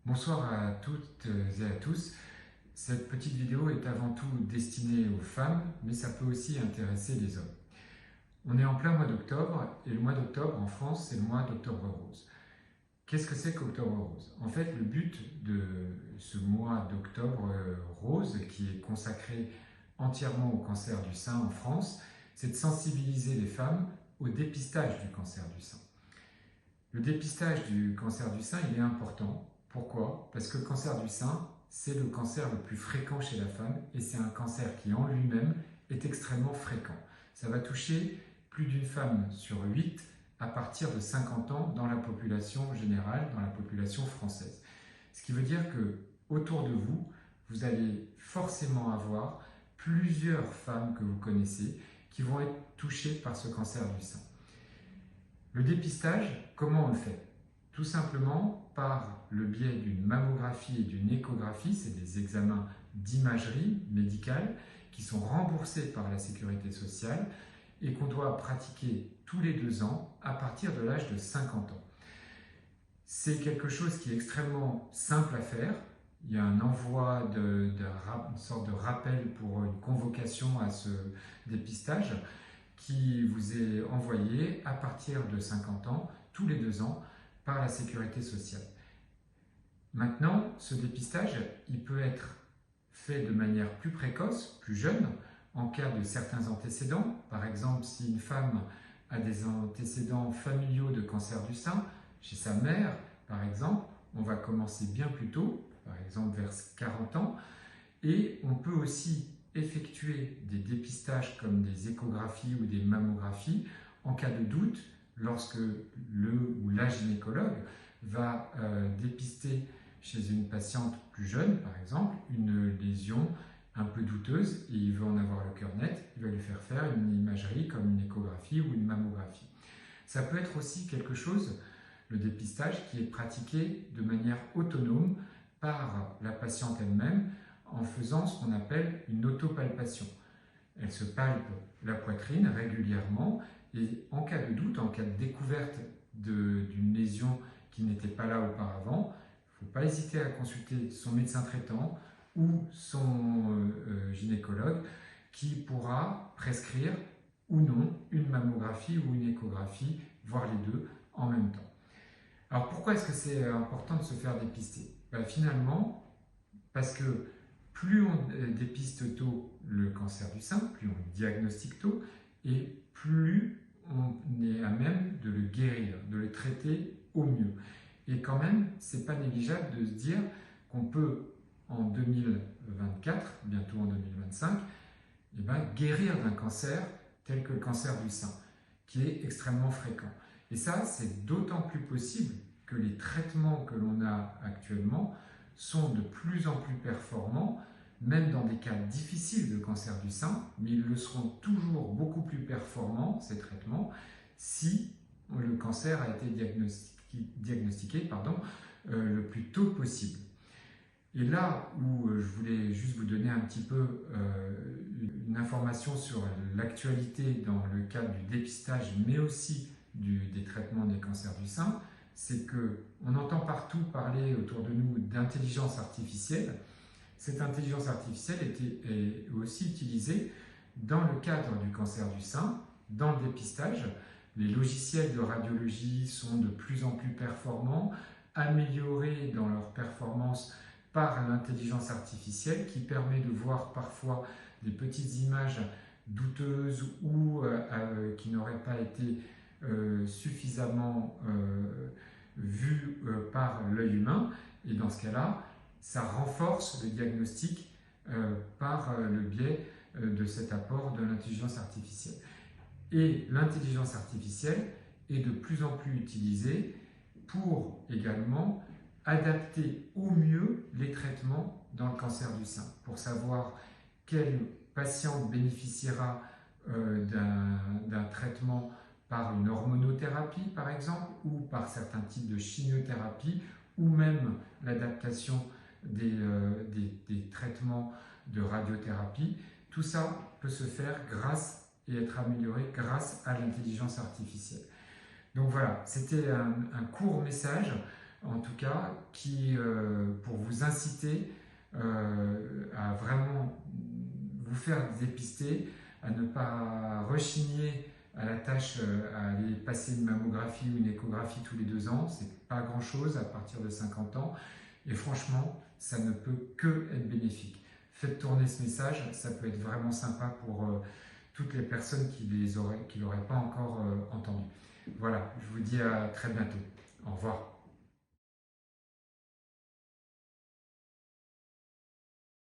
Bonsoir à toutes et à tous. Cette petite vidéo est avant tout destinée aux femmes, mais ça peut aussi intéresser les hommes. On est en plein mois d'octobre, et le mois d'octobre en France, c'est le mois d'Octobre Rose. Qu'est-ce que c'est qu'Octobre Rose? En fait, le but de ce mois d'Octobre Rose, qui est consacré entièrement au cancer du sein en France, c'est de sensibiliser les femmes au dépistage du cancer du sein. Le dépistage du cancer du sein, il est important. Pourquoi? Parce que le cancer du sein, c'est le cancer le plus fréquent chez la femme et c'est un cancer qui en lui-même est extrêmement fréquent. Ça va toucher plus d'une femme sur 8 à partir de 50 ans dans la population générale, dans la population française. Ce qui veut dire que autour de vous, vous allez forcément avoir plusieurs femmes que vous connaissez qui vont être touchées par ce cancer du sein. Le dépistage, comment on le fait? Tout simplement par le biais d'une mammographie et d'une échographie, c'est des examens d'imagerie médicale qui sont remboursés par la sécurité sociale et qu'on doit pratiquer tous les 2 ans à partir de l'âge de 50 ans. C'est quelque chose qui est extrêmement simple à faire. Il y a un envoi une sorte de rappel pour une convocation à ce dépistage qui vous est envoyé à partir de 50 ans, tous les 2 ans, par la sécurité sociale. Maintenant, ce dépistage, il peut être fait de manière plus précoce, plus jeune, en cas de certains antécédents. Par exemple, si une femme a des antécédents familiaux de cancer du sein, chez sa mère, par exemple, on va commencer bien plus tôt, par exemple vers 40 ans, et on peut aussi effectuer des dépistages comme des échographies ou des mammographies en cas de doute lorsque le ou la gynécologue va dépister chez une patiente plus jeune, par exemple, une lésion un peu douteuse et il veut en avoir le cœur net, il va lui faire une imagerie comme une échographie ou une mammographie. Ça peut être aussi quelque chose, le dépistage, qui est pratiqué de manière autonome par la patiente elle-même en faisant ce qu'on appelle une autopalpation. Elle se palpe la poitrine régulièrement et en cas de doute, en cas de découverte d'une lésion qui n'était pas là auparavant, il ne faut pas hésiter à consulter son médecin traitant ou son gynécologue qui pourra prescrire ou non une mammographie ou une échographie, voire les deux en même temps. Alors pourquoi est-ce que c'est important de se faire dépister? Finalement, parce que plus on dépiste tôt le cancer du sein, plus on diagnostique tôt, et plus on est à même de le guérir, de le traiter au mieux. Et quand même, ce n'est pas négligeable de se dire qu'on peut, en 2024, bientôt en 2025, guérir d'un cancer tel que le cancer du sein, qui est extrêmement fréquent. Et ça, c'est d'autant plus possible que les traitements que l'on a actuellement sont de plus en plus performants, même dans des cas difficiles de cancer du sein, mais ils le seront toujours beaucoup plus performants, ces traitements, si le cancer a été diagnostiqué le plus tôt possible. Et là où je voulais juste vous donner un petit peu une information sur l'actualité dans le cadre du dépistage, mais aussi des traitements des cancers du sein, c'est qu'on entend partout parler autour de nous d'intelligence artificielle. Cette intelligence artificielle est aussi utilisée dans le cadre du cancer du sein, dans le dépistage. Les logiciels de radiologie sont de plus en plus performants, améliorés dans leur performance par l'intelligence artificielle qui permet de voir parfois des petites images douteuses ou qui n'auraient pas été suffisamment vues par l'œil humain. Et dans ce cas-là, ça renforce le diagnostic par le biais de cet apport de l'intelligence artificielle. Et l'intelligence artificielle est de plus en plus utilisée pour également adapter au mieux les traitements dans le cancer du sein, pour savoir quel patient bénéficiera d'un traitement par une hormonothérapie par exemple, ou par certains types de chimiothérapie, ou même l'adaptation des traitements de radiothérapie. Tout ça peut se faire grâce et être amélioré grâce à l'intelligence artificielle. Donc voilà, c'était un court message en tout cas, pour vous inciter à vraiment vous faire dépister, à ne pas rechigner à la tâche à aller passer une mammographie ou une échographie tous les 2 ans. C'est pas grand chose à partir de 50 ans. Et franchement, ça ne peut que être bénéfique. Faites tourner ce message, ça peut être vraiment sympa pour toutes les personnes qui ne l'auraient pas encore entendu. Voilà, je vous dis à très bientôt. Au revoir.